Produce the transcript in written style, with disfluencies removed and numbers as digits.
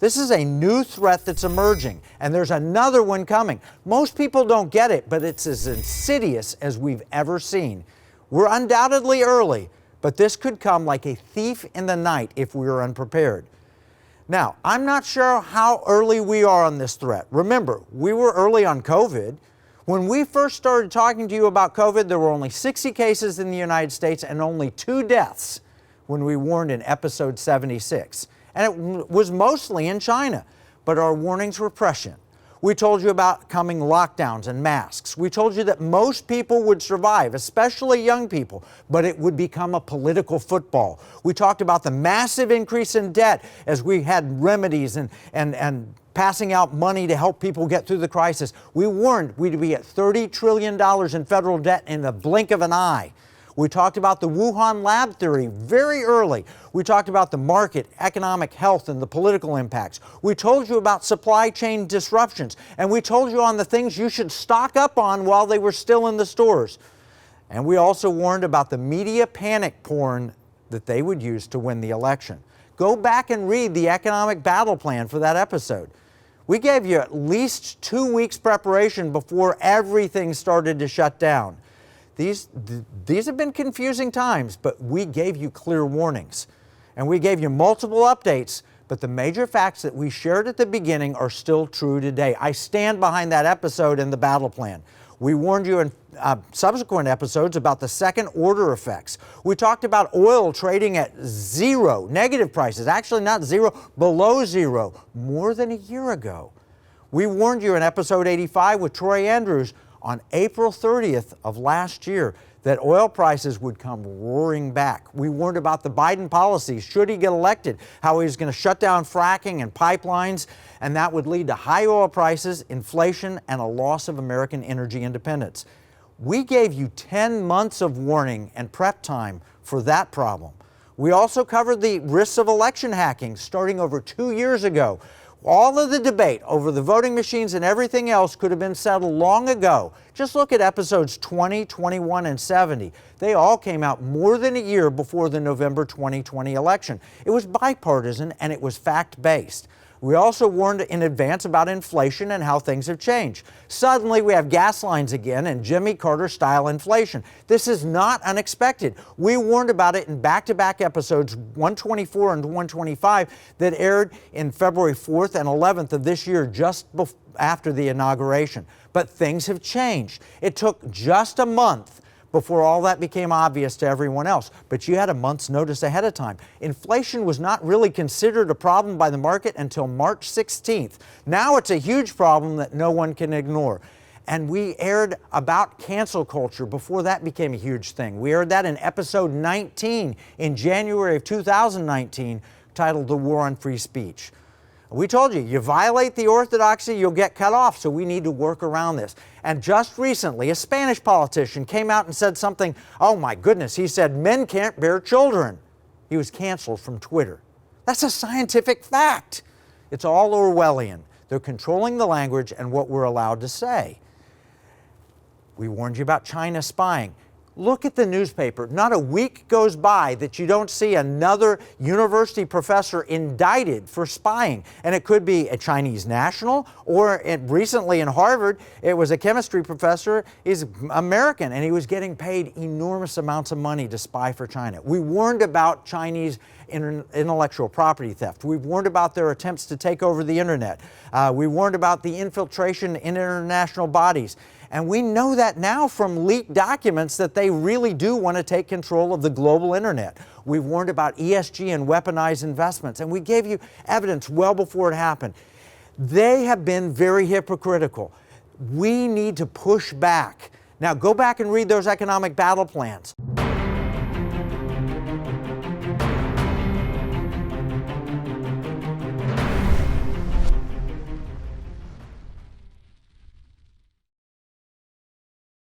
This is a new threat that's emerging, and there's another one coming. Most people don't get it, but it's as insidious as we've ever seen. We're undoubtedly early, but this could come like a thief in the night if we are unprepared. Now, I'm not sure how early we are on this threat. Remember, we were early on COVID. When we first started talking to you about COVID, there were only 60 cases in the United States and only 2 deaths when we warned in episode 76. And it was mostly in China, but our warnings were prescient. We told you about coming lockdowns and masks. We told you that most people would survive, especially young people, but it would become a political football. We talked about the massive increase in debt as we had remedies and passing out money to help people get through the crisis. We warned we'd be at $30 trillion in federal debt in the blink of an eye. We talked about the Wuhan lab theory very early. We talked about the market, economic health, and the political impacts. We told you about supply chain disruptions, and we told you on the things you should stock up on while they were still in the stores. And we also warned about the media panic porn that they would use to win the election. Go back and read the economic battle plan for that episode. We gave you at least 2 weeks preparation before everything started to shut down. These have been confusing times, but we gave you clear warnings. And we gave you multiple updates, but the major facts that we shared at the beginning are still true today. I stand behind that episode and the battle plan. We warned you in subsequent episodes about the second order effects. We talked about oil trading at zero, negative prices, actually not zero, below zero, more than a year ago. We warned you in episode 85 with Troy Andrews on April 30th of last year that oil prices would come roaring back. We warned about the Biden policies, should he get elected, how he was going to shut down fracking and pipelines, and that would lead to high oil prices, inflation, and a loss of American energy independence. We gave you 10 months of warning and prep time for that problem. We also covered the risks of election hacking starting over 2 years ago. All of the debate over the voting machines and everything else could have been settled long ago. Just look at episodes 20, 21, and 70. They all came out more than a year before the November 2020 election. It was bipartisan and it was fact-based. We also warned in advance about inflation and how things have changed. Suddenly, we have gas lines again and Jimmy Carter-style inflation. This is not unexpected. We warned about it in back-to-back episodes 124 and 125 that aired in February 4th and 11th of this year, just after the inauguration. But things have changed. It took just a month before all that became obvious to everyone else. But you had a month's notice ahead of time. Inflation was not really considered a problem by the market until March 16th. Now it's a huge problem that no one can ignore. And we aired about cancel culture before that became a huge thing. We aired that in episode 19 in January of 2019, titled The War on Free Speech. We told you, you violate the orthodoxy, you'll get cut off, so we need to work around this. And just recently, a Spanish politician came out and said something, oh my goodness, he said men can't bear children. He was canceled from Twitter. That's a scientific fact. It's all Orwellian. They're controlling the language and what we're allowed to say. We warned you about China spying. Look at the newspaper. Not a week goes by that you don't see another university professor indicted for spying. And it could be a Chinese national, or recently in Harvard, it was a chemistry professor. He's American, and he was getting paid enormous amounts of money to spy for China. We warned about Chinese intellectual property theft. We've warned about their attempts to take over the internet. We warned about the infiltration in international bodies. And we know that now from leaked documents that they really do want to take control of the global internet. We've warned about ESG and weaponized investments, and we gave you evidence well before it happened. They have been very hypocritical. We need to push back. Now go back and read those economic battle plans.